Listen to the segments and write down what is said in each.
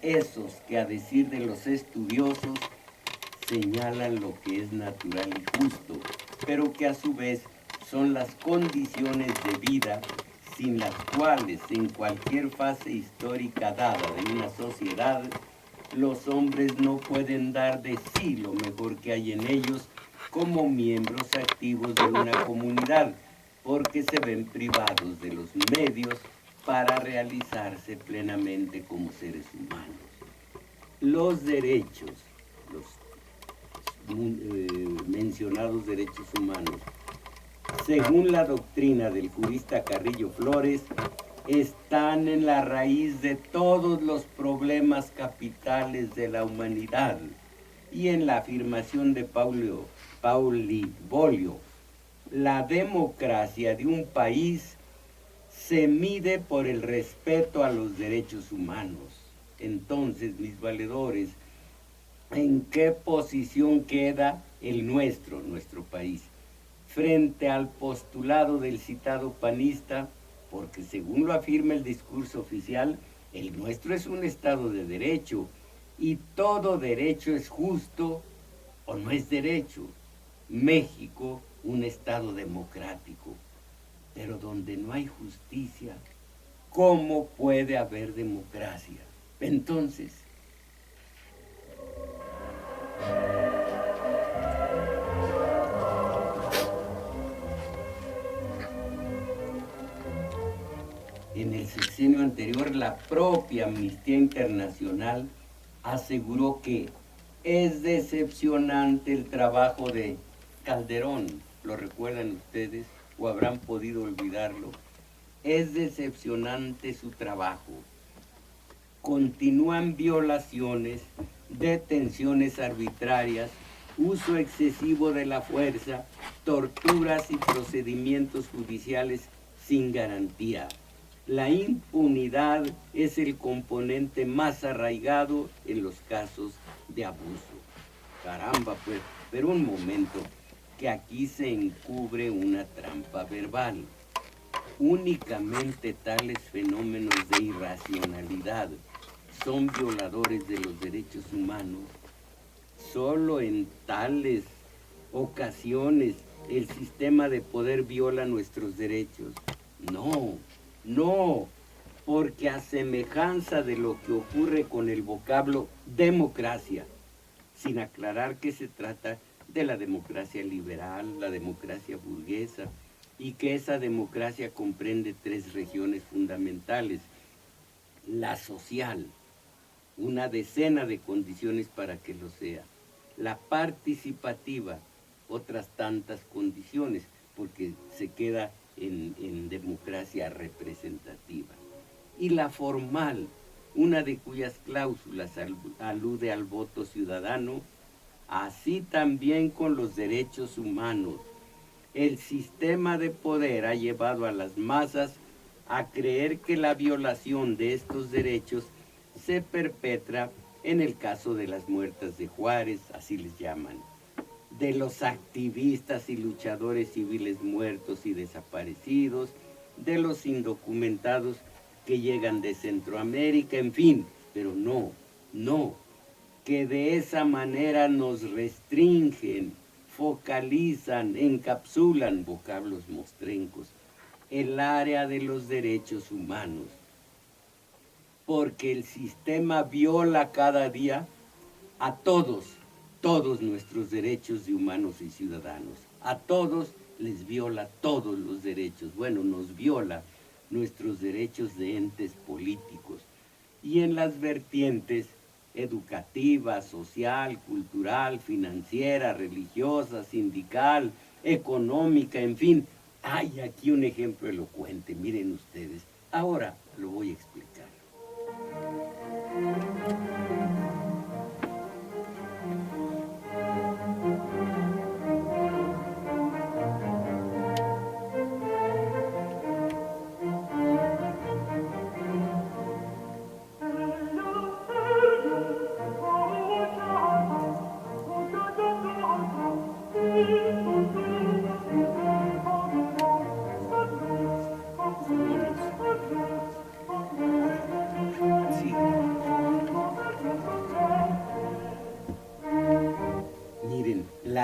esos que a decir de los estudiosos señalan lo que es natural y justo, pero que a su vez son las condiciones de vida sin las cuales en cualquier fase histórica dada de una sociedad, los hombres no pueden dar de sí lo mejor que hay en ellos como miembros activos de una comunidad, porque se ven privados de los medios para realizarse plenamente como seres humanos. Los derechos, los mencionados derechos humanos, según la doctrina del jurista Carrillo Flores, están en la raíz de todos los problemas capitales de la humanidad y en la afirmación de Pauli Bolio, la democracia de un país se mide por el respeto a los derechos humanos. Entonces, mis valedores, ¿en qué posición queda el nuestro país, frente al postulado del citado panista? Porque según lo afirma el discurso oficial, el nuestro es un Estado de derecho, y todo derecho es justo o no es derecho. México, un Estado democrático, pero donde no hay justicia, ¿cómo puede haber democracia? Entonces, en el sexenio anterior, la propia Amnistía Internacional aseguró que es decepcionante el trabajo de Calderón. ¿Lo recuerdan ustedes o habrán podido olvidarlo? Es decepcionante su trabajo. Continúan violaciones, detenciones arbitrarias, uso excesivo de la fuerza, torturas y procedimientos judiciales sin garantía. La impunidad es el componente más arraigado en los casos de abuso. Caramba, pues, pero un momento, que aquí se encubre una trampa verbal. Únicamente tales fenómenos de irracionalidad son violadores de los derechos humanos. Solo en tales ocasiones el sistema de poder viola nuestros derechos. No, porque a semejanza de lo que ocurre con el vocablo democracia, sin aclarar que se trata de la democracia liberal, la democracia burguesa, y que esa democracia comprende tres regiones fundamentales: la social, una decena de condiciones para que lo sea; la participativa, otras tantas condiciones, porque se queda en democracia representativa; y la formal, una de cuyas cláusulas alude al voto ciudadano. Así también con los derechos humanos. El sistema de poder ha llevado a las masas a creer que la violación de estos derechos se perpetra en el caso de las muertas de Juárez, así les llaman, de los activistas y luchadores civiles muertos y desaparecidos, de los indocumentados que llegan de Centroamérica, en fin, pero no, que de esa manera nos restringen, focalizan, encapsulan, vocablos mostrencos, el área de los derechos humanos, porque el sistema viola cada día a todos nuestros derechos de humanos y ciudadanos. A todos les viola todos los derechos. Bueno, nos viola nuestros derechos de entes políticos. Y en las vertientes educativa, social, cultural, financiera, religiosa, sindical, económica, en fin, hay aquí un ejemplo elocuente. Miren ustedes, ahora lo voy a explicar.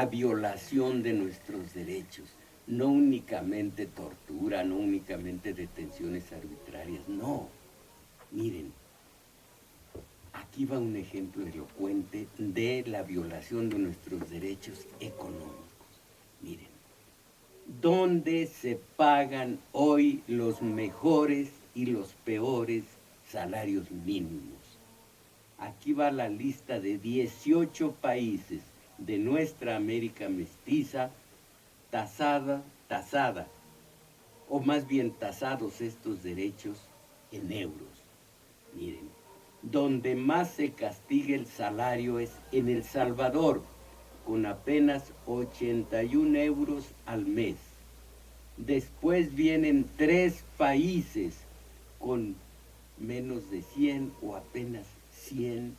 la violación de nuestros derechos. No únicamente tortura, no únicamente detenciones arbitrarias, no. Miren, aquí va un ejemplo elocuente de la violación de nuestros derechos económicos. Miren, ¿dónde se pagan hoy los mejores y los peores salarios mínimos? Aquí va la lista de 18 países de nuestra América mestiza, tasada, o más bien tasados estos derechos en euros. Miren, donde más se castiga el salario es en El Salvador, con apenas 81 euros al mes. Después vienen 3 países con menos de 100 o apenas 100,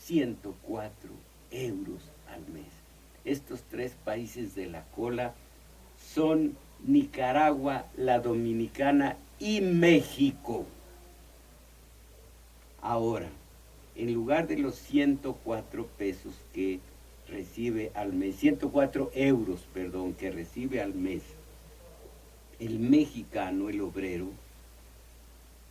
104 euros al mes. Estos 3 países de la cola son Nicaragua, la Dominicana y México. Ahora, en lugar de los 104 pesos que recibe al mes, 104 euros, perdón, que recibe al mes, el mexicano, el obrero,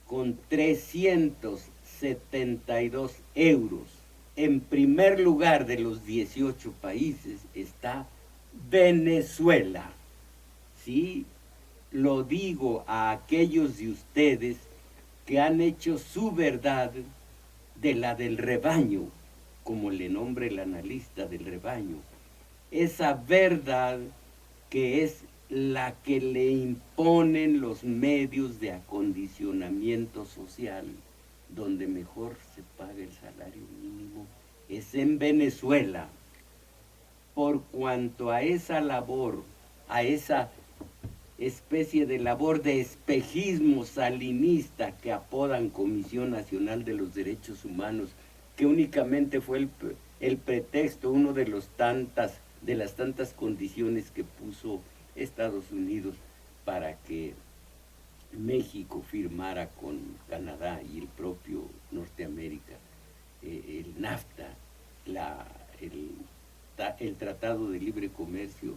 con 372 euros, en primer lugar de los 18 países está Venezuela. Sí, lo digo a aquellos de ustedes que han hecho su verdad de la del rebaño, como le nombra el analista del rebaño, esa verdad que es la que le imponen los medios de acondicionamiento social, donde mejor se paga el salario mínimo, es en Venezuela. Por cuanto a esa labor, a esa especie de labor de espejismo salinista que apodan Comisión Nacional de los Derechos Humanos, que únicamente fue el pretexto, uno de las tantas condiciones que puso Estados Unidos para que México firmara con Canadá y el propio Norteamérica el NAFTA, el Tratado de Libre Comercio.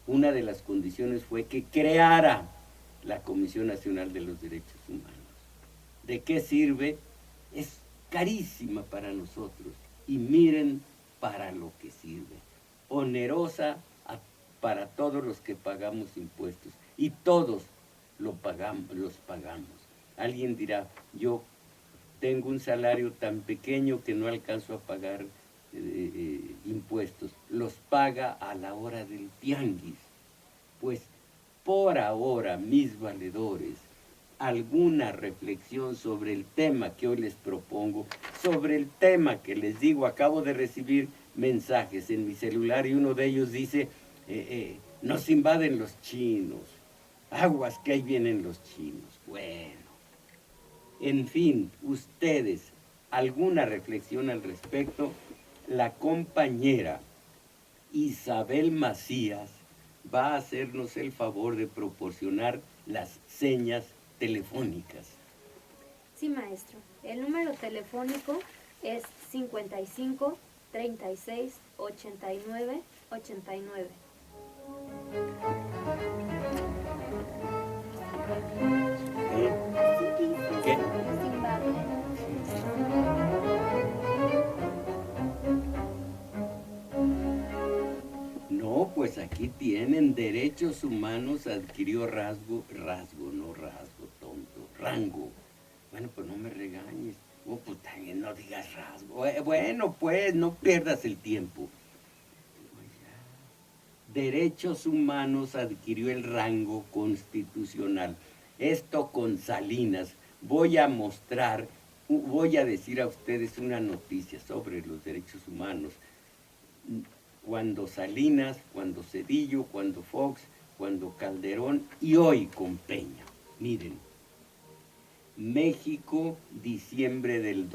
Una de las condiciones fue que creara la Comisión Nacional de los Derechos Humanos. ¿De qué sirve? Es carísima para nosotros. Y miren para lo que sirve. Onerosa para todos los que pagamos impuestos. Y todos los pagamos. Alguien dirá, yo tengo un salario tan pequeño que no alcanzo a pagar impuestos. Los paga a la hora del tianguis. Pues por ahora, mis valedores, alguna reflexión sobre el tema que hoy les propongo, sobre el tema que les digo. Acabo de recibir mensajes en mi celular y uno de ellos dice, nos invaden los chinos, aguas que ahí vienen los chinos. Bueno, en fin, ustedes, alguna reflexión al respecto. La compañera Isabel Macías va a hacernos el favor de proporcionar las señas telefónicas. Sí, maestro. El número telefónico es 55 36 89 89. ¿Qué? No, pues aquí tienen derechos humanos, adquirió rango, Bueno, pues no me regañes. Oh, pues también no digas rasgo. Bueno, pues no pierdas el tiempo. Derechos humanos adquirió el rango constitucional. Esto con Salinas. Voy a decir a ustedes una noticia sobre los derechos humanos. Cuando Salinas, cuando Zedillo, cuando Fox, cuando Calderón y hoy con Peña. Miren, México, diciembre del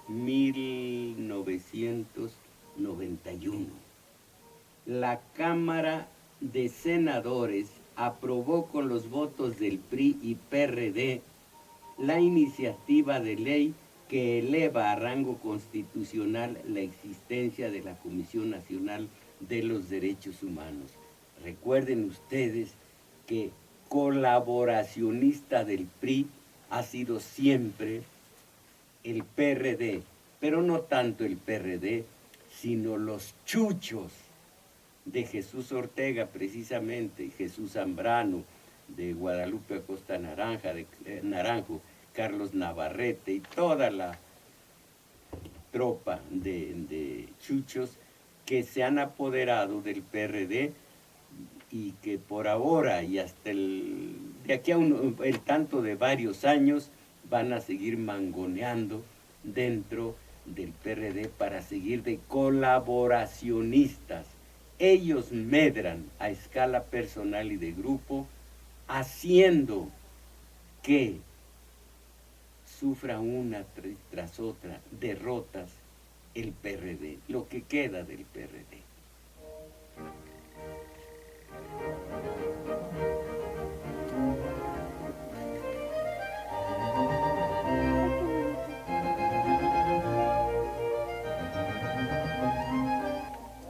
1991. La Cámara de Senadores aprobó con los votos del PRI y PRD la iniciativa de ley que eleva a rango constitucional la existencia de la Comisión Nacional de los Derechos Humanos. Recuerden ustedes que colaboracionista del PRI ha sido siempre el PRD, pero no tanto el PRD, sino los chuchos de Jesús Ortega, precisamente, Jesús Zambrano, de Guadalupe Acosta Naranjo, Carlos Navarrete y toda la tropa de chuchos que se han apoderado del PRD y que por ahora y hasta de aquí a el tanto de varios años van a seguir mangoneando dentro del PRD para seguir de colaboracionistas. Ellos medran a escala personal y de grupo, haciendo que sufra una tras otra derrotas el PRD, lo que queda del PRD.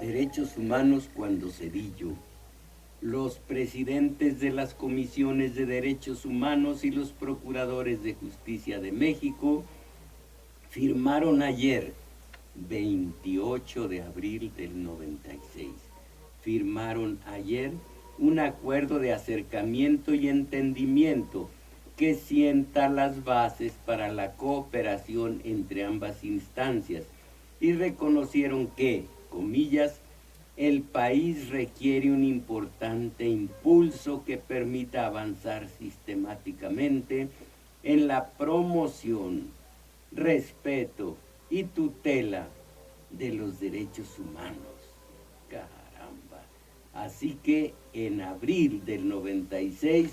Derechos Humanos cuando Zedillo. Los presidentes de las comisiones de derechos humanos y los procuradores de justicia de México firmaron ayer, 28 de abril del 96, firmaron ayer un acuerdo de acercamiento y entendimiento que sienta las bases para la cooperación entre ambas instancias y reconocieron que, comillas, el país requiere un importante impulso que permita avanzar sistemáticamente en la promoción, respeto y tutela de los derechos humanos. Caramba. Así que en abril del 96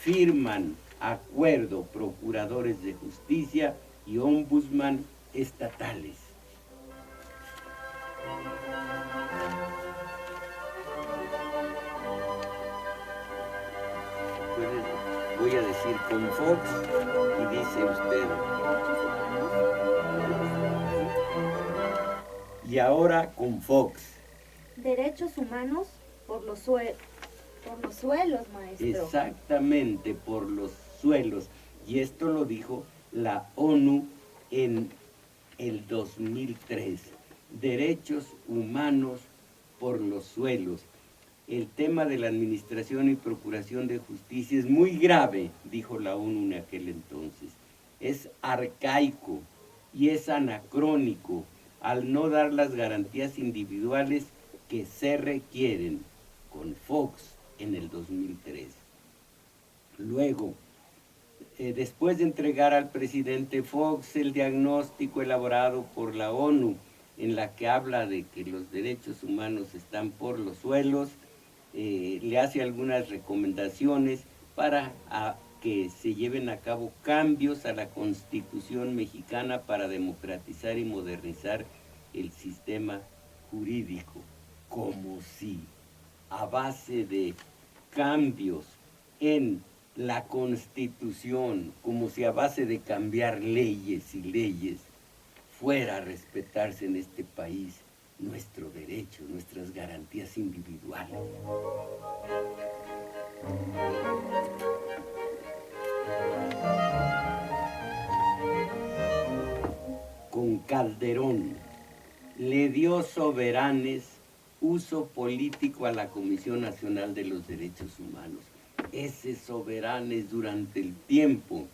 firman acuerdo procuradores de justicia y ombudsman estatales. Voy a decir con Fox y dice usted. Y ahora con Fox. Derechos humanos por los suelos, maestro. Exactamente, por los suelos. Y esto lo dijo la ONU en el 2003. Derechos humanos por los suelos. El tema de la administración y procuración de justicia es muy grave, dijo la ONU en aquel entonces. Es arcaico y es anacrónico al no dar las garantías individuales que se requieren, con Fox en el 2003. Luego, después de entregar al presidente Fox el diagnóstico elaborado por la ONU, en la que habla de que los derechos humanos están por los suelos, le hace algunas recomendaciones para que se lleven a cabo cambios a la Constitución mexicana para democratizar y modernizar el sistema jurídico, como si a base de cambios en la Constitución, como si a base de cambiar leyes y leyes, fuera a respetarse en este país nuestro derecho, nuestras garantías individuales. Con Calderón le dio soberanes uso político a la Comisión Nacional de los Derechos Humanos. Ese soberanes durante el tiempo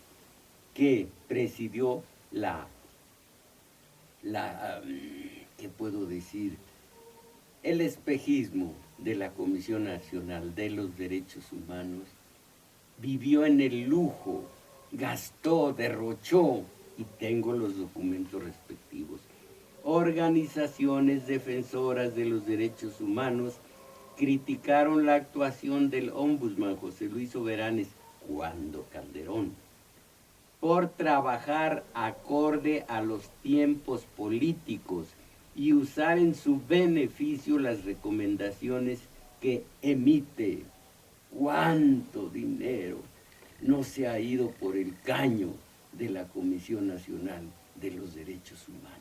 que presidió ¿qué puedo decir? El espejismo de la Comisión Nacional de los Derechos Humanos, vivió en el lujo, gastó, derrochó, y tengo los documentos respectivos. Organizaciones defensoras de los derechos humanos criticaron la actuación del ombudsman José Luis Soberanes, cuando Calderón, por trabajar acorde a los tiempos políticos y usar en su beneficio las recomendaciones que emite. ¿Cuánto dinero no se ha ido por el caño de la Comisión Nacional de los derechos humanos.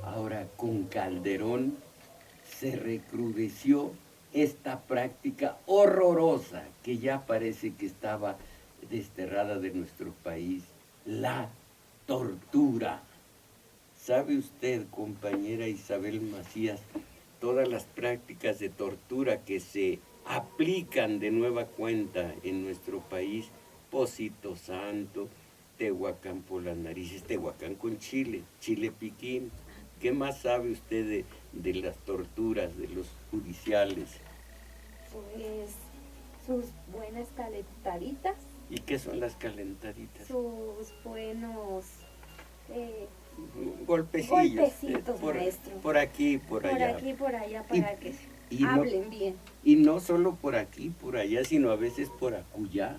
Ahora, con Calderón se recrudeció esta práctica horrorosa que ya parece que estaba desterrada de nuestro país, la tortura. ¿Sabe usted, compañera Isabel Macías, todas las prácticas de tortura que se aplican de nueva cuenta en nuestro país? Pocito Santo, Tehuacán por las narices, Tehuacán con chile, chile piquín. ¿Qué más sabe usted de las torturas, de los judiciales? Pues sus buenas calentaditas. ¿Y qué son las calentaditas? Sus buenos golpecitos, maestro. Por aquí, por allá. Por aquí, por allá, para que y hablen no, bien. Y no solo por aquí, por allá, sino a veces por acullá.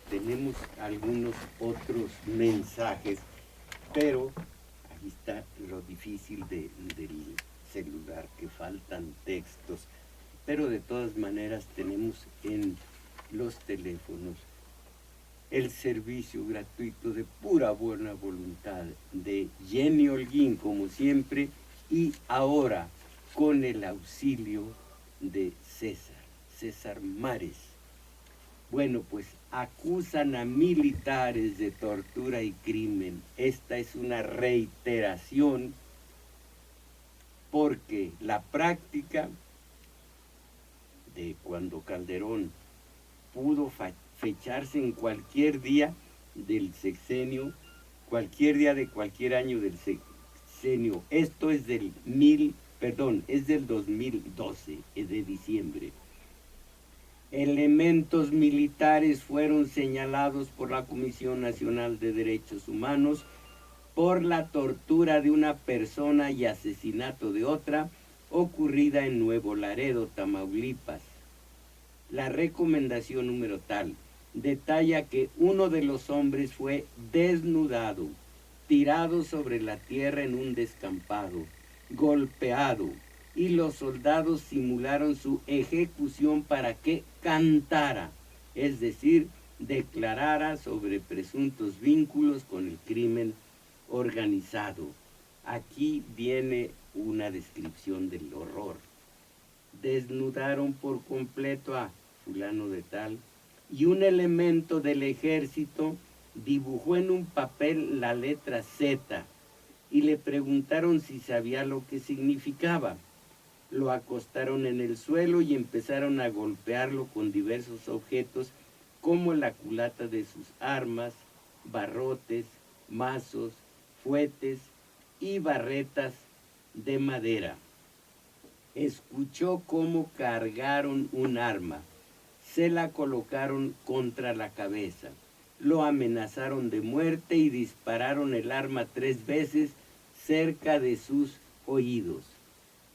Tenemos algunos otros mensajes, pero ahí está lo difícil del celular, que faltan textos. Pero de todas maneras tenemos en los teléfonos el servicio gratuito de pura buena voluntad de Jenny Holguín, como siempre, y ahora con el auxilio de César Mares. Bueno, pues acusan a militares de tortura y crimen. Esta es una reiteración porque la práctica de cuando Calderón pudo fecharse en cualquier día del sexenio, cualquier día de cualquier año del sexenio. Esto es del 2012, es de diciembre. Elementos militares fueron señalados por la Comisión Nacional de Derechos Humanos por la tortura de una persona y asesinato de otra ocurrida en Nuevo Laredo, Tamaulipas. La recomendación número tal detalla que uno de los hombres fue desnudado, tirado sobre la tierra en un descampado, golpeado, y los soldados simularon su ejecución para que cantara, es decir, declarara sobre presuntos vínculos con el crimen organizado. Aquí viene una descripción del horror. Desnudaron por completo a fulano de tal, y un elemento del ejército dibujó en un papel la letra Z y le preguntaron si sabía lo que significaba. Lo acostaron en el suelo y empezaron a golpearlo con diversos objetos como la culata de sus armas, barrotes, mazos, fuetes y barretas de madera. Escuchó cómo cargaron un arma, se la colocaron contra la cabeza, lo amenazaron de muerte y dispararon el arma 3 veces cerca de sus oídos.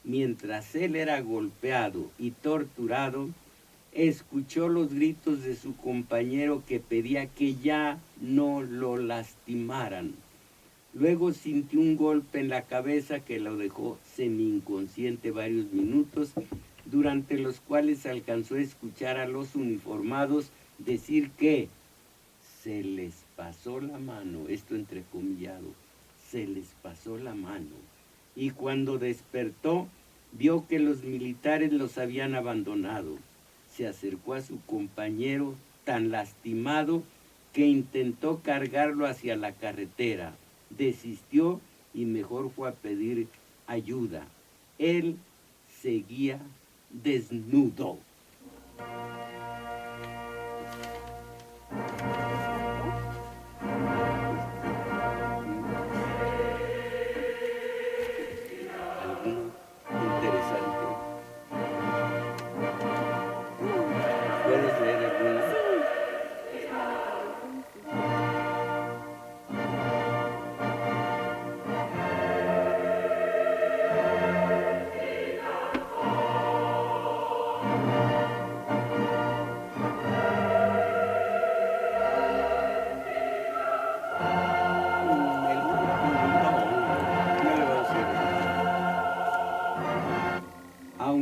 Mientras él era golpeado y torturado, escuchó los gritos de su compañero que pedía que ya no lo lastimaran. Luego sintió un golpe en la cabeza que lo dejó semi-inconsciente varios minutos, durante los cuales alcanzó a escuchar a los uniformados decir que se les pasó la mano, esto entrecomillado, se les pasó la mano. Y cuando despertó, vio que los militares los habían abandonado. Se acercó a su compañero tan lastimado que intentó cargarlo hacia la carretera. Desistió y mejor fue a pedir ayuda. Él seguía desnudo. ¿Alguno interesante? ¿Puedes leer alguna?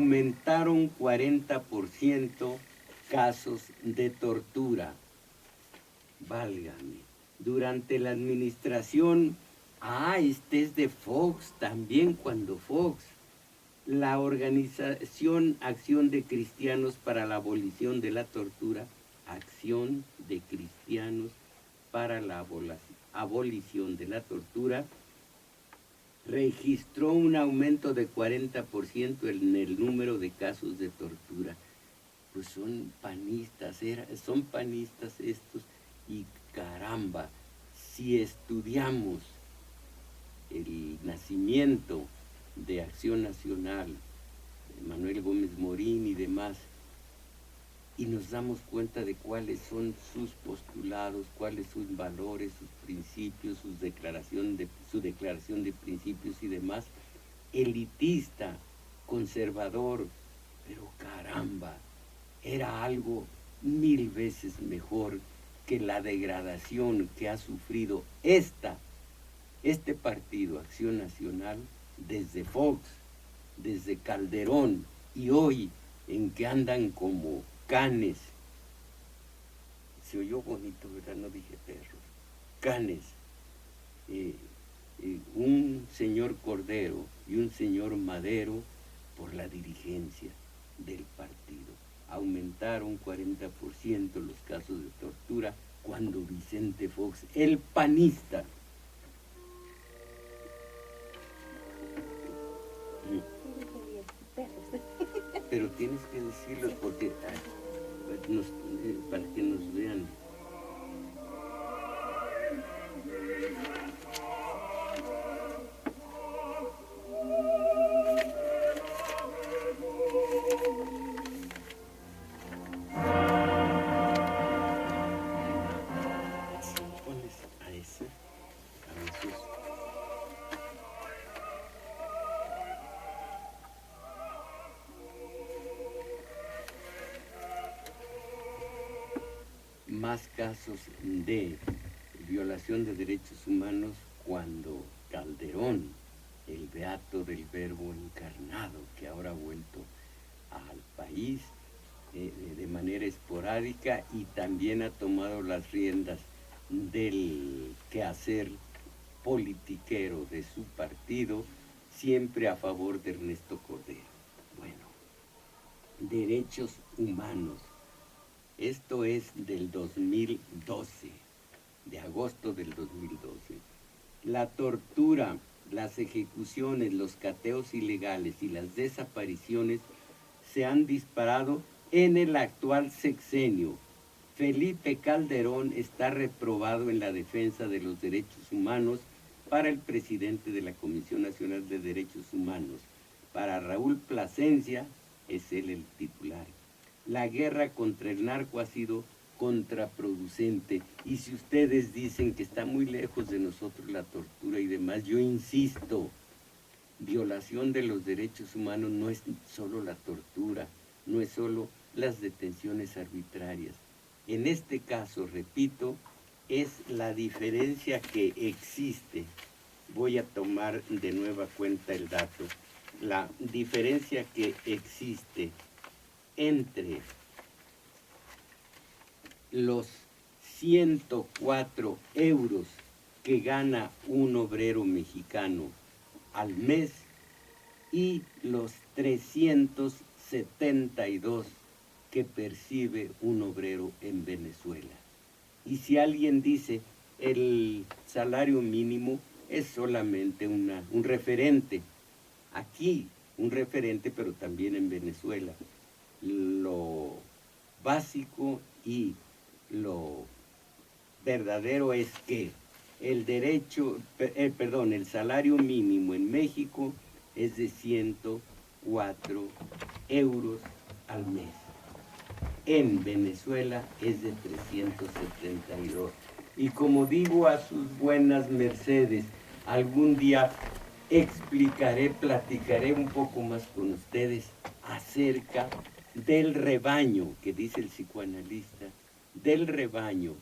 aumentaron 40% casos de tortura. Válgame. Durante la administración, este es de Fox, también cuando Fox, la organización Acción de Cristianos para la Abolición de la Tortura, Acción de Cristianos para la Abolición de la Tortura, registró un aumento de 40% en el número de casos de tortura. Pues son panistas estos, y caramba, si estudiamos el nacimiento de Acción Nacional, de Manuel Gómez Morín y demás, y nos damos cuenta de cuáles son sus postulados, cuáles sus valores, sus principios, su declaración de principios y demás, elitista, conservador, pero caramba, era algo 1000 veces mejor que la degradación que ha sufrido este partido, Acción Nacional, desde Fox, desde Calderón, y hoy en que andan como canes. Se oyó bonito, ¿verdad? No dije perros. Canes. Un señor Cordero y un señor Madero por la dirigencia del partido. Aumentaron 40% los casos de tortura cuando Vicente Fox, el panista, pero tienes que decirlo porque para que nos vean. Pones a ese, a esos. Más casos de violación de derechos humanos cuando Calderón, el beato del Verbo encarnado, que ahora ha vuelto al país de manera esporádica y también ha tomado las riendas del quehacer politiquero de su partido, siempre a favor de Ernesto Cordero. Bueno, derechos humanos. Esto es del 2012, de agosto del 2012. La tortura, las ejecuciones, los cateos ilegales y las desapariciones se han disparado en el actual sexenio. Felipe Calderón está reprobado en la defensa de los derechos humanos para el presidente de la Comisión Nacional de Derechos Humanos. Para Raúl Plasencia, es él el titular. La guerra contra el narco ha sido contraproducente, y si ustedes dicen que está muy lejos de nosotros la tortura y demás, yo insisto, violación de los derechos humanos no es solo la tortura, no es solo las detenciones arbitrarias. En este caso, repito, es la diferencia que existe. Voy a tomar de nueva cuenta el dato. La diferencia que existe entre los 104 euros que gana un obrero mexicano al mes y los 372 que percibe un obrero en Venezuela. Y si alguien dice el salario mínimo es solamente un referente, aquí un referente, pero también en Venezuela. Lo básico y lo verdadero es que el salario mínimo en México es de 104 euros al mes. En Venezuela es de 372. Y como digo a sus buenas mercedes, algún día platicaré un poco más con ustedes acerca del rebaño, que dice el psicoanalista, del rebaño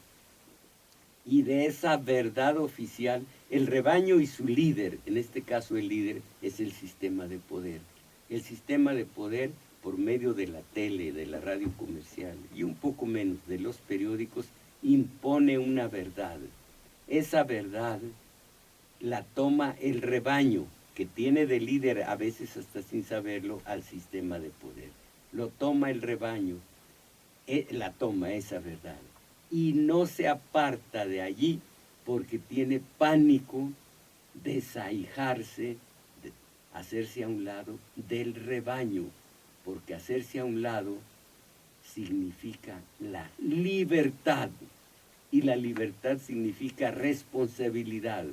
y de esa verdad oficial, el rebaño y su líder. En este caso el líder es el sistema de poder. El sistema de poder, por medio de la tele, de la radio comercial y un poco menos de los periódicos, impone una verdad. Esa verdad la toma el rebaño, que tiene de líder, a veces hasta sin saberlo, al sistema de poder. Lo toma el rebaño, la toma esa verdad, y no se aparta de allí porque tiene pánico de desahijarse, de hacerse a un lado del rebaño, porque hacerse a un lado significa la libertad, y la libertad significa responsabilidad,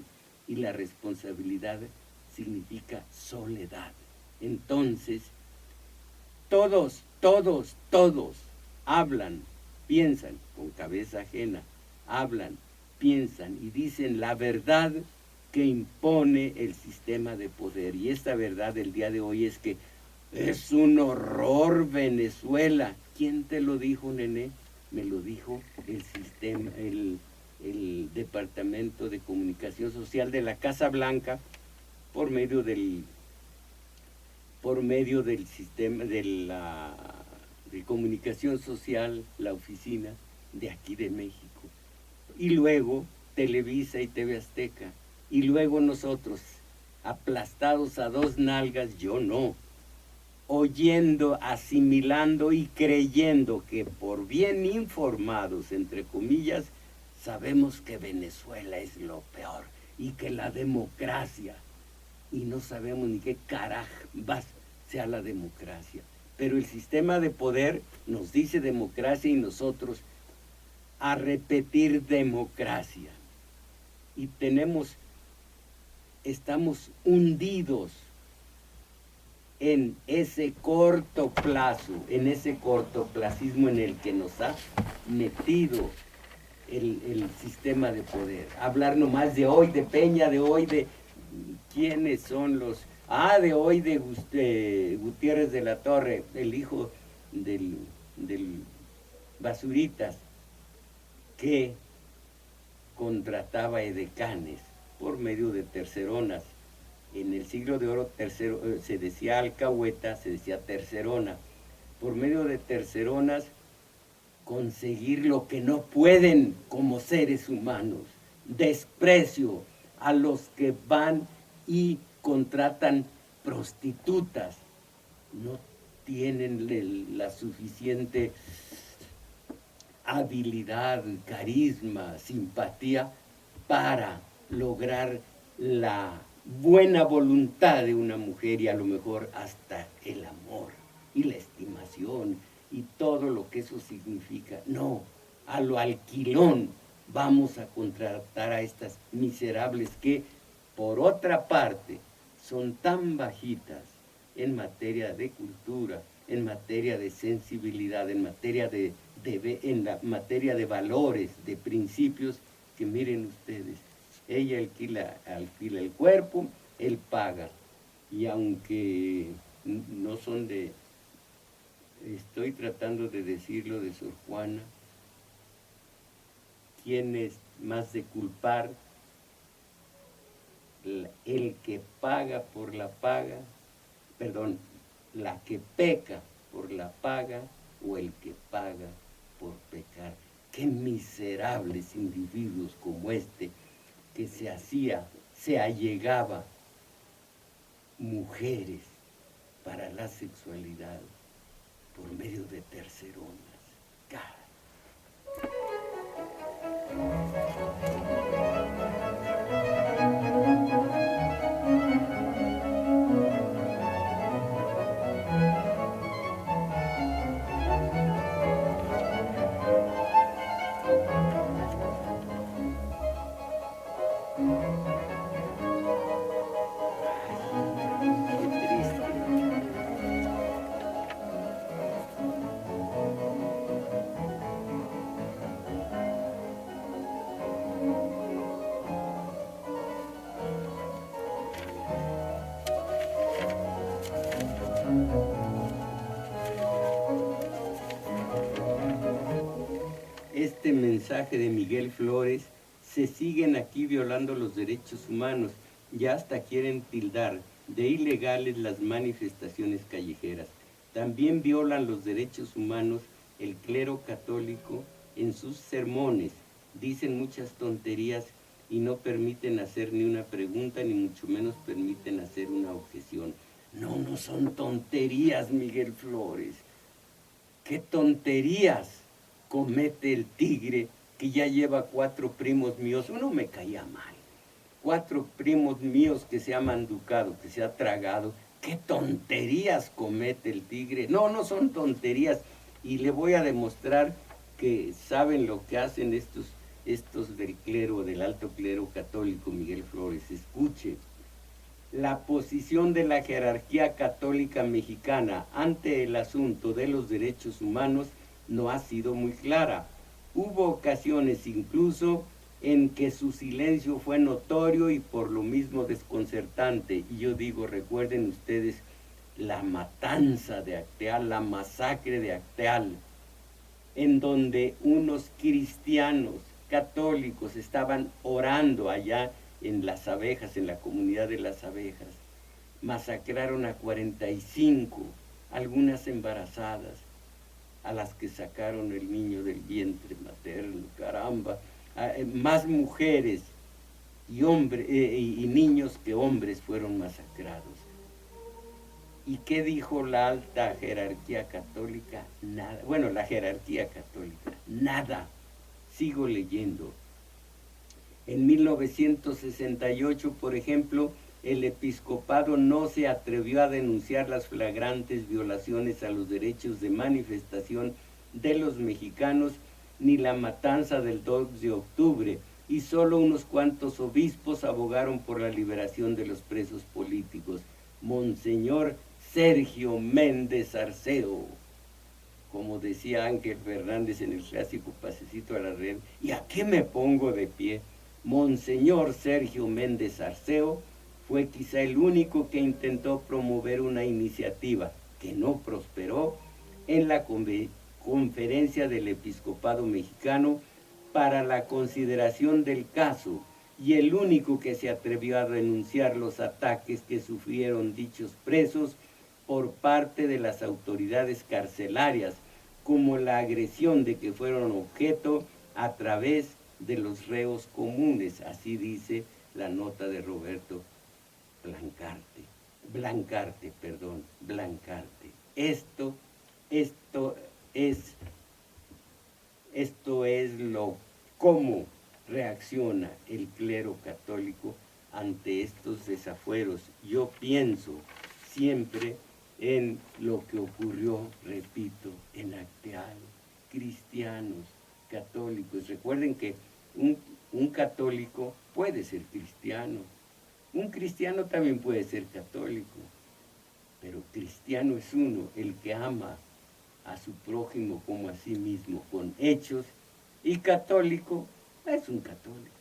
y la responsabilidad significa soledad. Entonces, todos hablan, piensan, con cabeza ajena, hablan, piensan y dicen la verdad que impone el sistema de poder. Y esta verdad del día de hoy es que es un horror Venezuela. ¿Quién te lo dijo, Nené? Me lo dijo el sistema, el Departamento de Comunicación Social de la Casa Blanca, por medio del sistema de comunicación social, la oficina de aquí de México. Y luego Televisa y TV Azteca. Y luego nosotros, aplastados a dos nalgas, yo no, oyendo, asimilando y creyendo que por bien informados, entre comillas, sabemos que Venezuela es lo peor y que la democracia, y no sabemos ni qué carajos sea la democracia. Pero el sistema de poder nos dice democracia y nosotros a repetir democracia. Y estamos hundidos en ese corto plazo, en ese cortoplacismo en el que nos ha metido el sistema de poder. Hablar nomás de hoy, de Peña, de hoy, de quiénes son los... de hoy de Gutiérrez de la Torre, el hijo del Basuritas, que contrataba edecanes por medio de terceronas. En el siglo de oro se decía alcahueta, se decía tercerona. Por medio de terceronas conseguir lo que no pueden como seres humanos. Desprecio a los que van y contratan prostitutas. No tienen la suficiente habilidad, carisma, simpatía para lograr la buena voluntad de una mujer y a lo mejor hasta el amor y la estimación y todo lo que eso significa. No, a lo alquilón vamos a contratar a estas miserables que, por otra parte, son tan bajitas en materia de cultura, en materia de sensibilidad, en materia en la materia de valores, de principios, que miren ustedes, ella alquila el cuerpo, él paga. Y aunque no son estoy tratando de decirlo de Sor Juana, ¿quién es más de culpar? El que paga por la paga, perdón, la que peca por la paga o el que paga por pecar. Qué miserables individuos como este, que se allegaba mujeres para la sexualidad por medio de terceronas. Este mensaje de Miguel Flores: se siguen aquí violando los derechos humanos, ya hasta quieren tildar de ilegales las manifestaciones callejeras. También violan los derechos humanos el clero católico en sus sermones. Dicen muchas tonterías y no permiten hacer ni una pregunta, ni mucho menos permiten hacer una objeción. No, no son tonterías, Miguel Flores. ¿Qué tonterías comete el tigre que ya lleva 4 primos míos? Uno me caía mal. 4 primos míos que se ha manducado, que se ha tragado. ¿Qué tonterías comete el tigre? No, no son tonterías. Y le voy a demostrar que saben lo que hacen estos del clero, del alto clero católico, Miguel Flores. Escuche. La posición de la jerarquía católica mexicana ante el asunto de los derechos humanos no ha sido muy clara. Hubo ocasiones incluso en que su silencio fue notorio y por lo mismo desconcertante. Y yo digo, recuerden ustedes la matanza de Acteal, la masacre de Acteal, en donde unos cristianos católicos estaban orando allá en Las Abejas, en la comunidad de Las Abejas. Masacraron a 45, algunas embarazadas, a las que sacaron el niño del vientre materno, caramba. Más mujeres y niños que hombres fueron masacrados. ¿Y qué dijo la alta jerarquía católica? Nada. Bueno, la jerarquía católica, nada. Sigo leyendo. En 1968, por ejemplo, el episcopado no se atrevió a denunciar las flagrantes violaciones a los derechos de manifestación de los mexicanos ni la matanza del 2 de octubre, y solo unos cuantos obispos abogaron por la liberación de los presos políticos. Monseñor Sergio Méndez Arceo, como decía Ángel Fernández en el clásico Pasecito a la Red, ¿y a qué me pongo de pie? Monseñor Sergio Méndez Arceo fue quizá el único que intentó promover una iniciativa que no prosperó en la conferencia del episcopado mexicano para la consideración del caso, y el único que se atrevió a denunciar los ataques que sufrieron dichos presos por parte de las autoridades carcelarias, como la agresión de que fueron objeto a través de los reos comunes. Así dice la nota de Roberto Blancarte. Esto es cómo reacciona el clero católico ante estos desafueros. Yo pienso siempre en lo que ocurrió, repito, en Acteal, cristianos, católicos. Recuerden que un católico puede ser cristiano, un cristiano también puede ser católico, pero cristiano es uno, el que ama a su prójimo como a sí mismo, con hechos, y católico es un católico.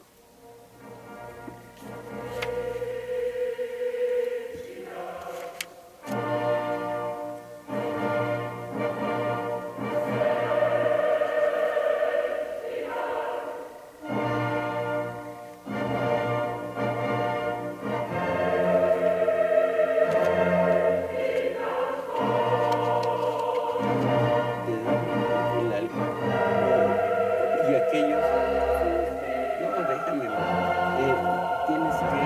Y aquellos, no, déjamelo, tienes que,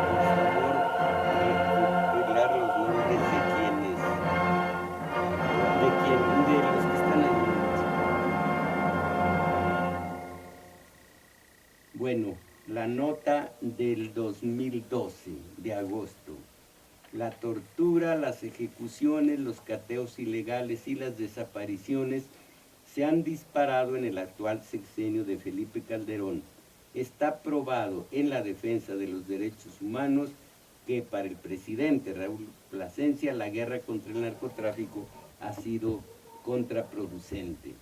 por favor, recopilar los nombres de los que están ahí. Bueno, la nota del 2012, de agosto. La tortura, las ejecuciones, los cateos ilegales y las desapariciones se han disparado en el actual sexenio de Felipe Calderón. Está probado en la defensa de los derechos humanos que para el presidente Raúl Plasencia la guerra contra el narcotráfico ha sido contraproducente.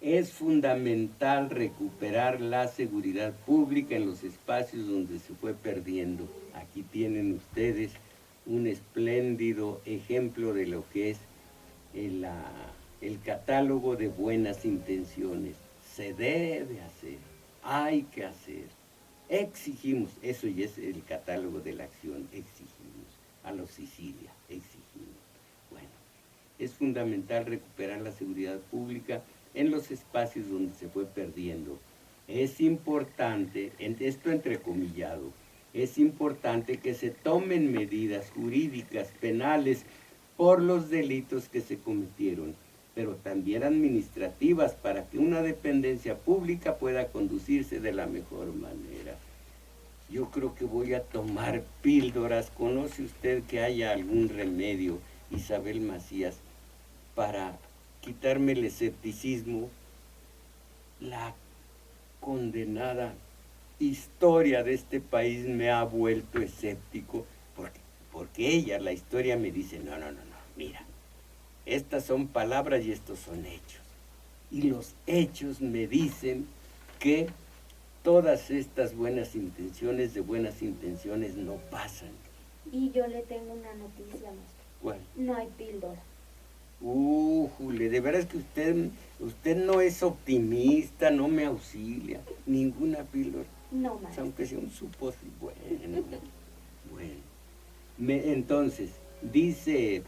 Es fundamental recuperar la seguridad pública en los espacios donde se fue perdiendo. Aquí tienen ustedes un espléndido ejemplo de lo que es el catálogo de buenas intenciones. Se debe hacer, hay que hacer. Exigimos, eso ya es el catálogo de la acción, exigimos, a los Sicilia, exigimos. Bueno, es fundamental recuperar la seguridad pública en los espacios donde se fue perdiendo. Es importante, esto entrecomillado, es importante que se tomen medidas jurídicas, penales, por los delitos que se cometieron, pero también administrativas para que una dependencia pública pueda conducirse de la mejor manera. Yo creo que voy a tomar píldoras. ¿Conoce usted que haya algún remedio, Isabel Macías, para quitarme el escepticismo? La condenada historia de este país me ha vuelto escéptico, porque ella, la historia, me dice, no, mira, estas son palabras y estos son hechos. Y los hechos me dicen que todas estas buenas intenciones de buenas intenciones no pasan. Y yo le tengo una noticia, maestro. ¿Cuál? No hay píldora. Jule, de veras que usted no es optimista, no me auxilia, ninguna píldora. No, maestro. Aunque sea un supositorio. Bueno. Entonces, dice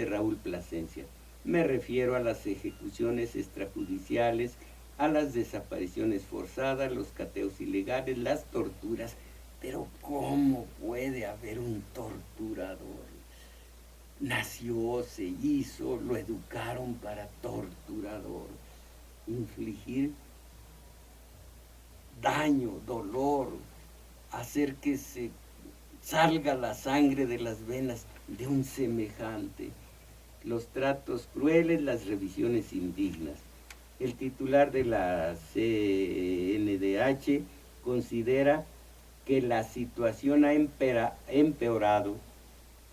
Raúl Plasencia, me refiero a las ejecuciones extrajudiciales, a las desapariciones forzadas, los cateos ilegales, las torturas. Pero ¿cómo puede haber un torturador? Nació, se hizo, lo educaron para torturador. Infligir daño, dolor, hacer que se salga la sangre de las venas de un semejante, los tratos crueles, las revisiones indignas. El titular de la CNDH considera que la situación ha empeorado,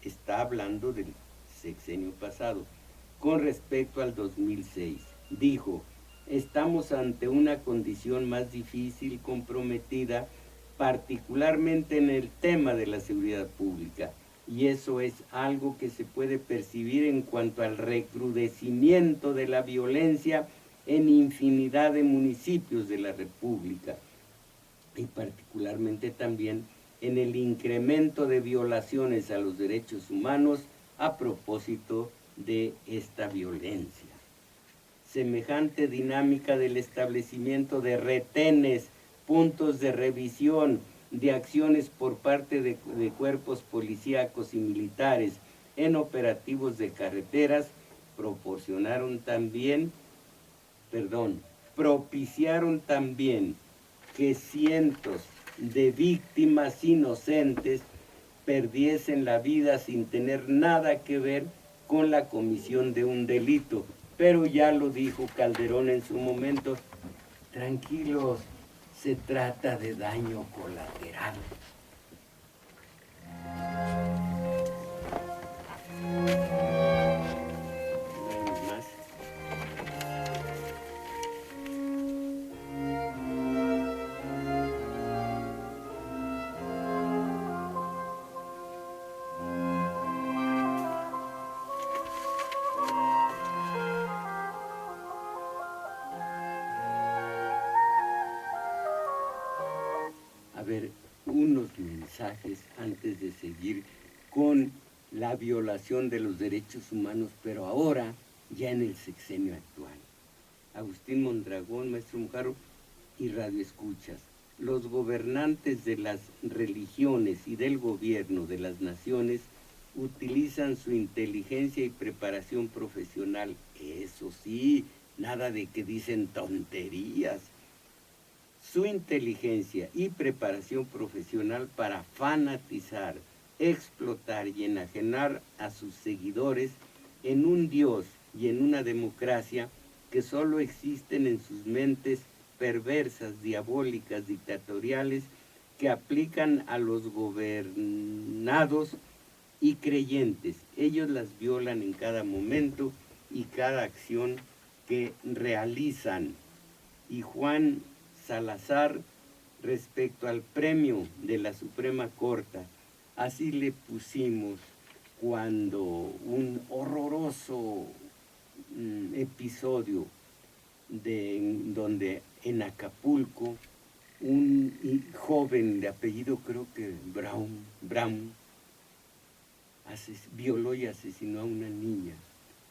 está hablando del sexenio pasado, con respecto al 2006. Dijo, estamos ante una condición más difícil, comprometida, particularmente en el tema de la seguridad pública, y eso es algo que se puede percibir en cuanto al recrudecimiento de la violencia en infinidad de municipios de la República, y particularmente también en el incremento de violaciones a los derechos humanos a propósito de esta violencia. Semejante dinámica del establecimiento de retenes, puntos de revisión, de acciones por parte de cuerpos policíacos y militares en operativos de carreteras, propiciaron también que cientos de víctimas inocentes perdiesen la vida sin tener nada que ver con la comisión de un delito. Pero ya lo dijo Calderón en su momento, tranquilos, se trata de daño colateral. A ver, unos mensajes antes de seguir con la violación de los derechos humanos, pero ahora ya en el sexenio actual. Agustín Mondragón, maestro Mujarro y radioescuchas. Los gobernantes de las religiones y del gobierno de las naciones utilizan su inteligencia y preparación profesional. Eso sí, nada de que dicen tonterías. Su inteligencia y preparación profesional para fanatizar, explotar y enajenar a sus seguidores en un Dios y en una democracia que solo existen en sus mentes perversas, diabólicas, dictatoriales, que aplican a los gobernados y creyentes. Ellos las violan en cada momento y cada acción que realizan. Y Juan Salazar, respecto al premio de la Suprema Corte, así le pusimos cuando un horroroso episodio donde en Acapulco joven de apellido, creo que Brown, violó y asesinó a una niña,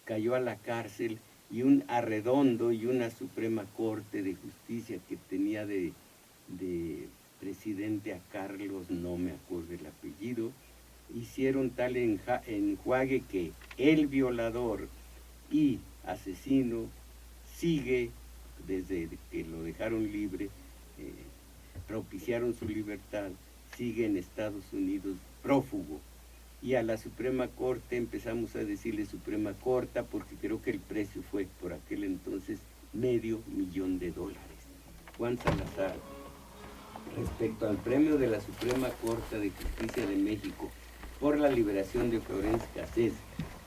cayó a la cárcel, y un Arredondo y una Suprema Corte de Justicia que tenía de presidente a Carlos, no me acuerdo el apellido, hicieron tal enjuague que el violador y asesino sigue, desde que lo dejaron libre, propiciaron su libertad, sigue en Estados Unidos prófugo. Y a la Suprema Corte empezamos a decirle Suprema Corte porque creo que el precio fue por aquel entonces $500,000. Juan Salazar, respecto al premio de la Suprema Corte de Justicia de México por la liberación de Florence Cassés,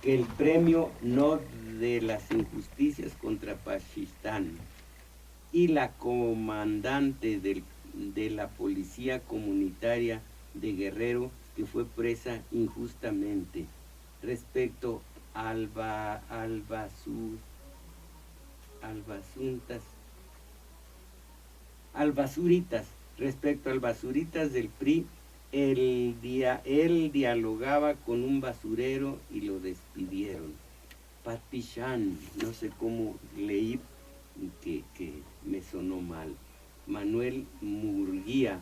que el premio no de las injusticias contra Pakistán y la comandante de la Policía Comunitaria de Guerrero, que fue presa injustamente, respecto a respecto al basuritas del PRI, él dialogaba con un basurero y lo despidieron. Patichan, no sé cómo leí que me sonó mal. Manuel Murguía,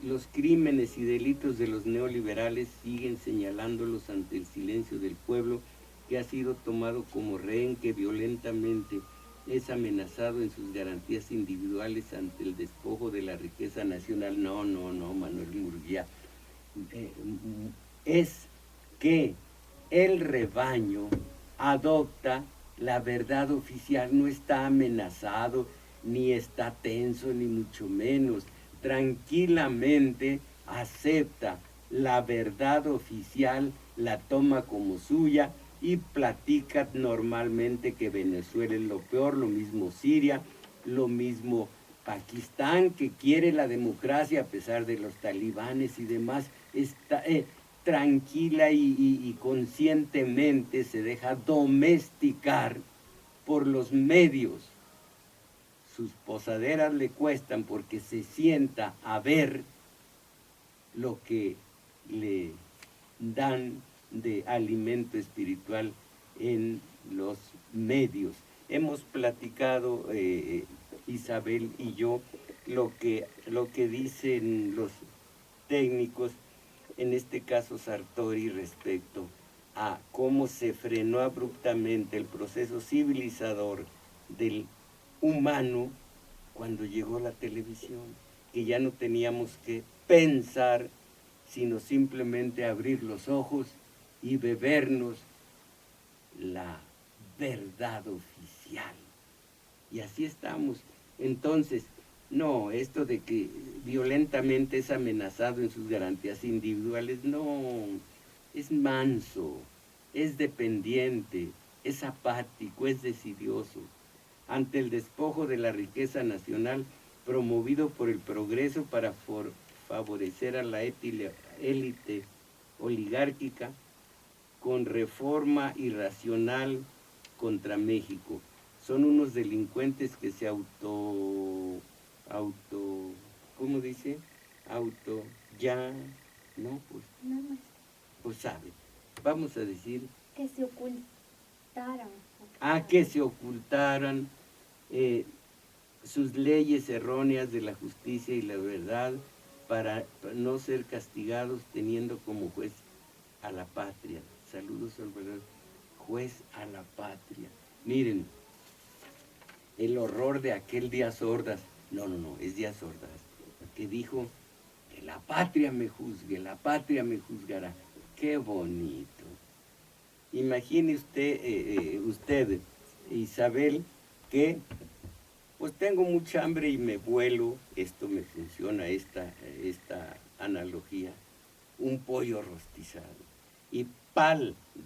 los crímenes y delitos de los neoliberales siguen señalándolos ante el silencio del pueblo, que ha sido tomado como rehén, que violentamente es amenazado en sus garantías individuales ante el despojo de la riqueza nacional. No, Manuel Murguía. Es que el rebaño adopta la verdad oficial, no está amenazado, ni está tenso, ni mucho menos. Tranquilamente acepta la verdad oficial, la toma como suya y platica normalmente que Venezuela es lo peor, lo mismo Siria, lo mismo Pakistán, que quiere la democracia a pesar de los talibanes y demás. Está tranquila y conscientemente se deja domesticar por los medios. Sus posaderas le cuestan porque se sienta a ver lo que le dan de alimento espiritual en los medios. Hemos platicado, Isabel y yo, lo que dicen los técnicos, en este caso Sartori, respecto a cómo se frenó abruptamente el proceso civilizador del humano cuando llegó la televisión, que ya no teníamos que pensar, sino simplemente abrir los ojos y bebernos la verdad oficial. Y así estamos. Entonces, no, esto de que violentamente es amenazado en sus garantías individuales, no, es manso, es dependiente, es apático, es desidioso. Ante el despojo de la riqueza nacional promovido por el progreso para favorecer a la élite oligárquica con reforma irracional contra México. Son unos delincuentes que se ¿cómo dice? Pues sabe. Vamos a decir que se ocultaran. Que se ocultaran sus leyes erróneas de la justicia y la verdad para no ser castigados, teniendo como juez a la patria. Saludos, Salvador. Juez a la patria. Miren, el horror de aquel Díaz Ordaz, no, es Díaz Ordaz, que dijo que la patria me juzgue, la patria me juzgará. Qué bonito. Imagine usted, Isabel, que pues tengo mucha hambre y me vuelo, esto me funciona, esta analogía, un pollo rostizado, y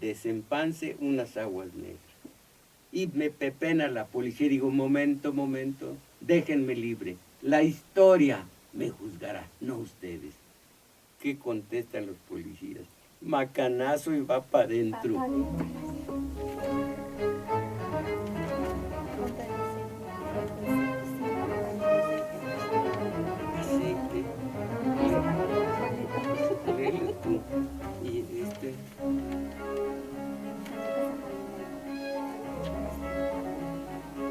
desempance unas aguas negras. Y me pepena la policía y digo, momento, déjenme libre. La historia me juzgará, no ustedes. ¿Qué contestan los policías? Macanazo y va para adentro. Y este,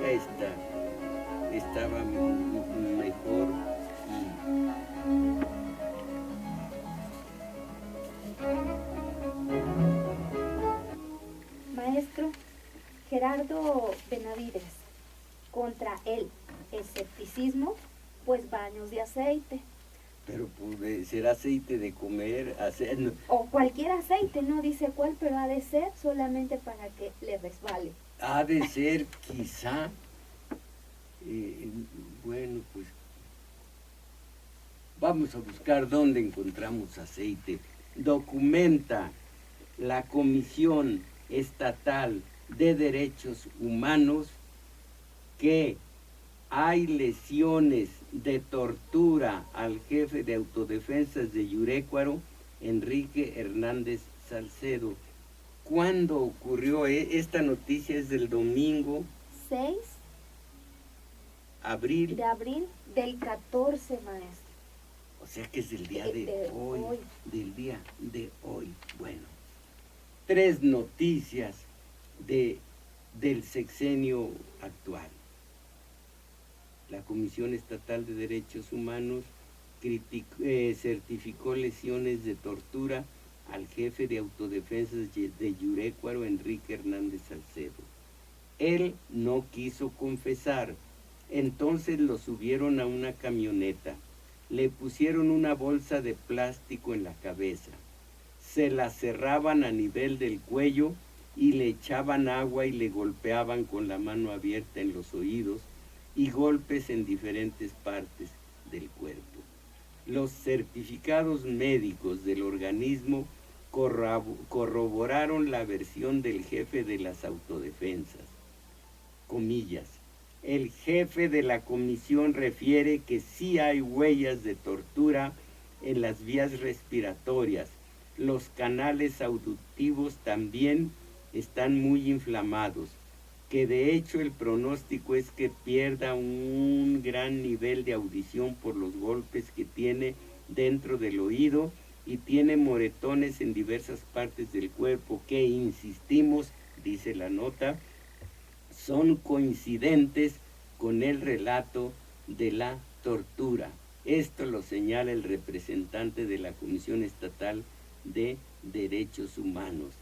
esta estaba mejor. Maestro Gerardo Benavides, contra el escepticismo, pues baños de aceite. Pero puede ser aceite de comer, O cualquier aceite, no dice cuál, pero ha de ser solamente para que le resbale. ha de ser quizá, bueno, pues vamos a buscar dónde encontramos aceite. Documenta la Comisión Estatal de Derechos Humanos que hay lesiones de tortura al jefe de autodefensas de Yurécuaro, Enrique Hernández Salcedo. ¿Cuándo ocurrió? Esta noticia es del domingo 6 abril. de abril del 14, maestro. O sea que es del día de hoy. Del día de hoy. Bueno, 3 noticias del sexenio actual. La Comisión Estatal de Derechos Humanos certificó lesiones de tortura al jefe de autodefensas de Yurécuaro, Enrique Hernández Salcedo. Él no quiso confesar, entonces lo subieron a una camioneta, le pusieron una bolsa de plástico en la cabeza, se la cerraban a nivel del cuello y le echaban agua y le golpeaban con la mano abierta en los oídos y golpes en diferentes partes del cuerpo. Los certificados médicos del organismo corroboraron la versión del jefe de las autodefensas. Comillas. El jefe de la comisión refiere que sí hay huellas de tortura en las vías respiratorias. Los canales auditivos también están muy inflamados, que de hecho el pronóstico es que pierda un gran nivel de audición por los golpes que tiene dentro del oído y tiene moretones en diversas partes del cuerpo que, insistimos, dice la nota, son coincidentes con el relato de la tortura. Esto lo señala el representante de la Comisión Estatal de Derechos Humanos.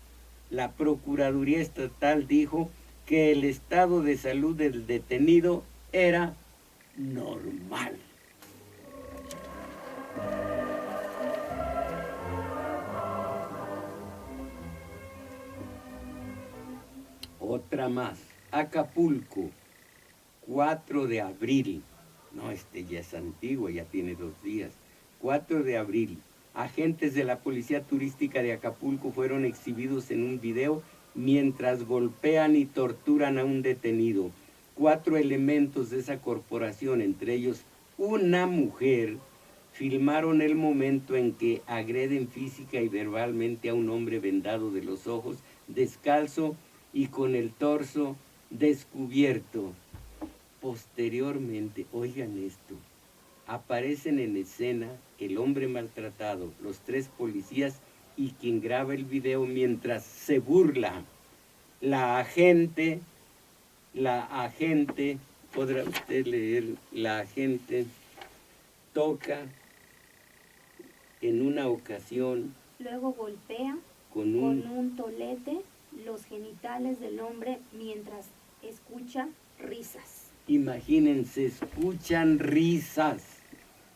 La Procuraduría Estatal dijo que el estado de salud del detenido era normal. Otra más. Acapulco, 4 de abril. No, este ya es antiguo, ya tiene 2 días. 4 de abril. Agentes de la Policía Turística de Acapulco fueron exhibidos en un video mientras golpean y torturan a un detenido. 4 elementos de esa corporación, entre ellos una mujer, filmaron el momento en que agreden física y verbalmente a un hombre vendado de los ojos, descalzo y con el torso descubierto. Posteriormente, oigan esto, aparecen en escena el hombre maltratado, los 3 policías y quien graba el video mientras se burla. La agente, podrá usted leer, la agente toca en una ocasión. Luego golpea con un tolete los genitales del hombre mientras escucha risas. Imagínense, escuchan risas.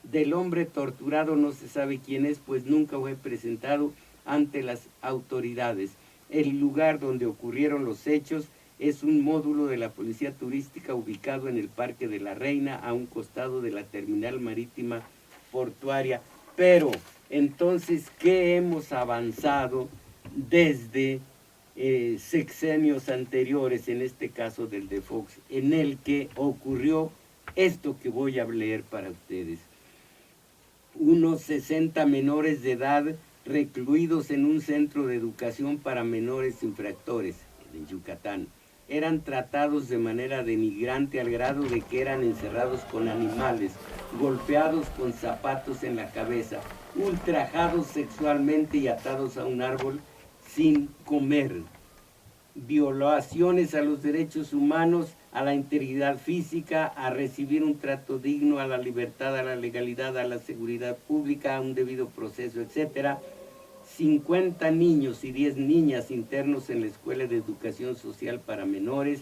Del hombre torturado no se sabe quién es, pues nunca fue presentado ante las autoridades. El lugar donde ocurrieron los hechos es un módulo de la Policía Turística ubicado en el Parque de la Reina, a un costado de la terminal marítima portuaria. Pero, entonces, ¿qué hemos avanzado desde sexenios anteriores, en este caso del de Fox, en el que ocurrió esto que voy a leer para ustedes? Unos 60 menores de edad recluidos en un centro de educación para menores infractores en Yucatán eran tratados de manera denigrante al grado de que eran encerrados con animales, golpeados con zapatos en la cabeza, ultrajados sexualmente y atados a un árbol sin comer, violaciones a los derechos humanos, a la integridad física, a recibir un trato digno, a la libertad, a la legalidad, a la seguridad pública, a un debido proceso, etc. 50 niños y 10 niñas internos en la Escuela de Educación Social para Menores,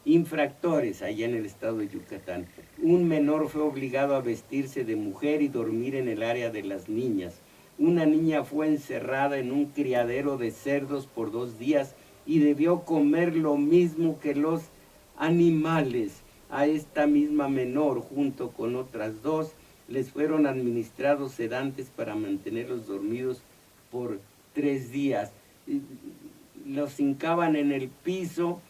infractores allá en el estado de Yucatán. Un menor fue obligado a vestirse de mujer y dormir en el área de las niñas. Una niña fue encerrada en un criadero de cerdos por 2 días y debió comer lo mismo que los animales. A esta misma menor, junto con otras 2, les fueron administrados sedantes para mantenerlos dormidos por 3 días. Los hincaban en el piso,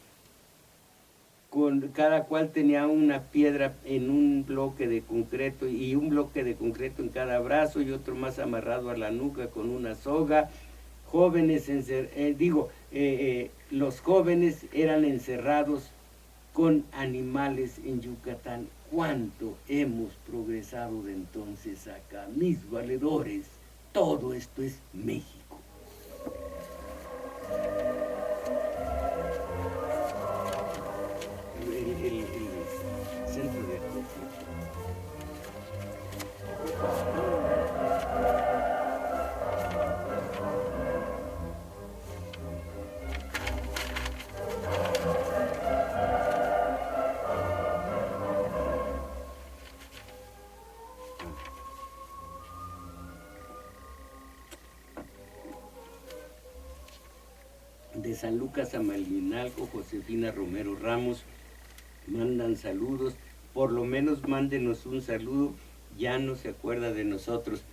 cada cual tenía una piedra en un bloque de concreto y un bloque de concreto en cada brazo y otro más amarrado a la nuca con una soga. Los jóvenes eran encerrados con animales en Yucatán. ¿Cuánto hemos progresado de entonces acá? Mis valedores, todo esto es México. El centro de acopio. De San Lucas a Malinalco, Josefina Romero Ramos, mandan saludos, por lo menos mándenos un saludo, ya no se acuerda de nosotros.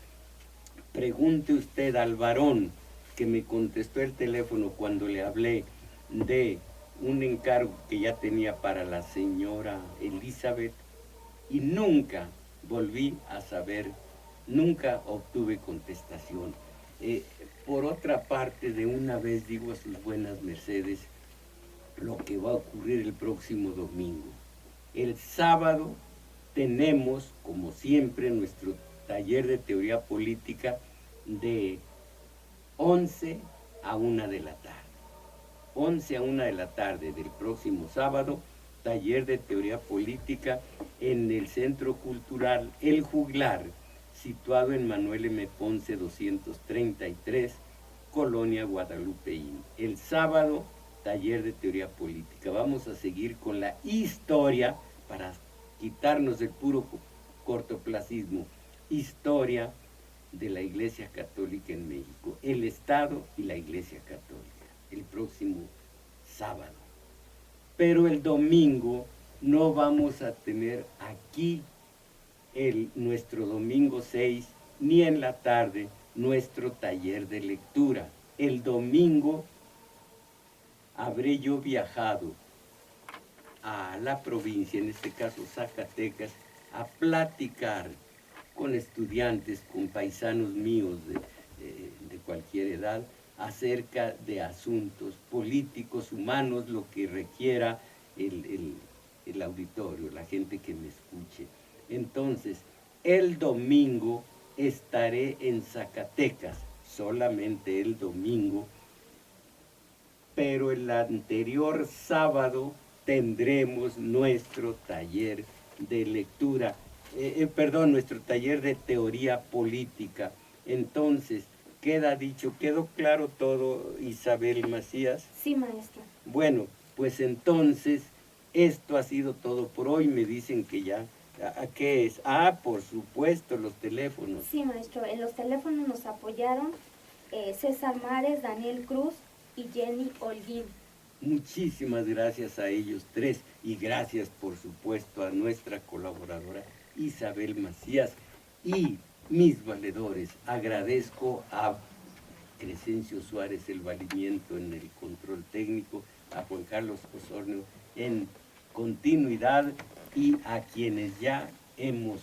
Pregunte usted al varón que me contestó el teléfono cuando le hablé de un encargo que ya tenía para la señora Elizabeth y nunca volví a saber, nunca obtuve contestación. Por otra parte, de una vez digo a sus buenas mercedes lo que va a ocurrir el próximo domingo. El sábado tenemos, como siempre, nuestro taller de teoría política de 11 a 1 de la tarde. 11 a 1 de la tarde del próximo sábado, taller de teoría política en el Centro Cultural El Juglar, situado en Manuel M. Ponce 233, Colonia Guadalupeín. El sábado, taller de teoría política. Vamos a seguir con la historia para quitarnos del puro cortoplacismo. Historia de la Iglesia Católica en México, el Estado y la Iglesia Católica, el próximo sábado. Pero el domingo no vamos a tener aquí nuestro domingo 6, ni en la tarde, nuestro taller de lectura. El domingo habré yo viajado a la provincia, en este caso Zacatecas, a platicar con estudiantes, con paisanos míos de cualquier edad, acerca de asuntos políticos, humanos, lo que requiera el auditorio, la gente que me escuche. Entonces, el domingo estaré en Zacatecas, solamente el domingo, pero el anterior sábado tendremos nuestro taller de lectura, nuestro taller de teoría política. Entonces, queda dicho, ¿quedó claro todo, Isabel Macías? Sí, maestro. Bueno, pues entonces, esto ha sido todo por hoy. Me dicen que ya, ¿qué es? Ah, por supuesto, los teléfonos. Sí, maestro, en los teléfonos nos apoyaron César Mares, Daniel Cruz y Jenny Holguín. Muchísimas gracias a ellos 3 y gracias, por supuesto, a nuestra colaboradora Isabel Macías y mis valedores. Agradezco a Crescencio Suárez el valimiento en el control técnico, a Juan Carlos Osornio en continuidad y a quienes ya hemos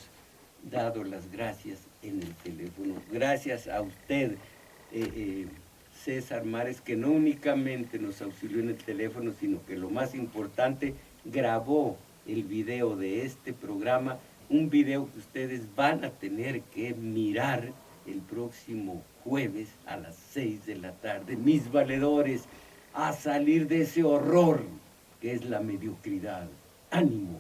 dado las gracias en el teléfono. Gracias a usted, César Mares, que no únicamente nos auxilió en el teléfono, sino que lo más importante, grabó el video de este programa, un video que ustedes van a tener que mirar el próximo jueves a las 6 de la tarde, mis valedores, a salir de ese horror que es la mediocridad. ¡Ánimo!